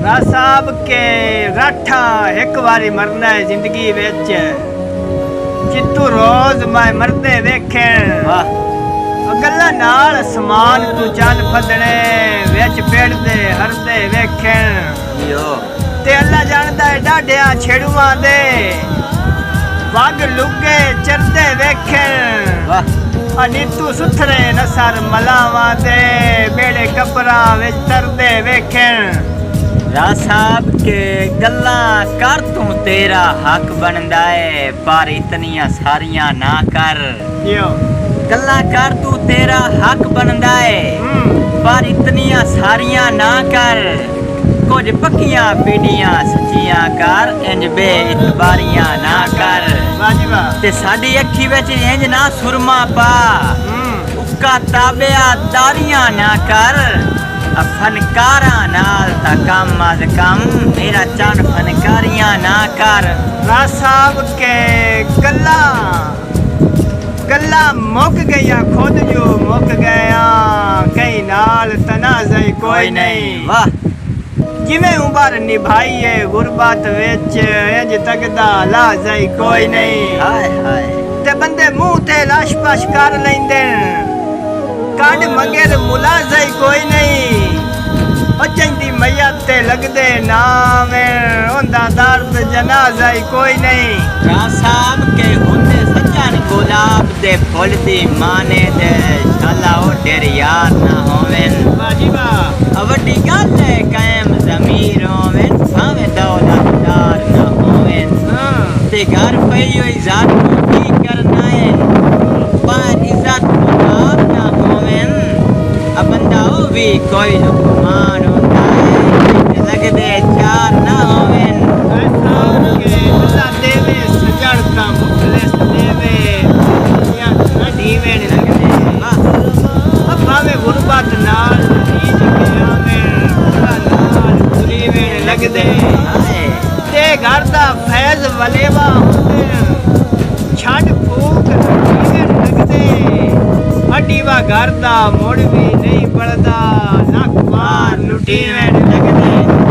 साहब के राठा एक बारी मरना है जिंदगी विच जितू रोज मैं मरदे वेखे गल्ला नाल समान तू चल फदने विच पेड़दे हरदे वेखे ते अल्लाह जानदा है डाढिया छेड़ुआं दे वग लुगे चरदे वेखे नीतू सुथरे नसर मलावां दे बेड़े कपड़ा विच तरदे वेखे साहब के गल्ला कर तू तेरा हक बनदा है पर इतनियां सारियां ना कर गल्ला कर तू तेरा हक बनदा है पर इतनियां सारियां ना कर कुछ पक्कियां पीढ़ियां सच्चियां कर इंज बे इतबारियां ना कर ते साडी अखी विच इंज ना सुरमा पा उक्का ताबिया दारियां ना कर फनकारा नाल ता कम अज कम मेरा चन फनकारियां ना कर साहब के गल्ला गल्ला मुक गया खुद जो मुक गया कहीं नाल तनाज़ कोई नहीं वाह जिवें उमर निभाई है गुरबत विच इंज तकदा लाज़ई कोई नहीं हाय हाय ते बंदे मुंह ते लाश पाश कर लैंदे कांड मंगे ते मुलाज़ई कोई नहीं अचंदी मैयत ते लगदे नाम होंदा दर्द जनाज़ा कोई नहीं साहब के होंदे सज्जन गुलाब दे फुल दी माने दे शाला ओ डेर यार ना होवेन बाजी वाह वड्डी गल है कायम ज़मीर होवेन भावें दौलतदार ना होवेन ते घर पई होई जात की करना है पर इज्जत मुताब ना होवेन अब बंदा ओ भी कोई लुकमान होता है लगदे चार ना होवेन अल्लाह देवे सजड़ता मुखलिस देवे या ढीवे लगदे अब भावे गुरबत नाल नीज के आवे नाल गुरीवे लगदे ते घर दा फैज वलेवा होंदे छड़ फूक ढीवे लगदे हड्डीवा घर दा मुड़ भी नहीं पड़दा नक मार लुटीवे लगदे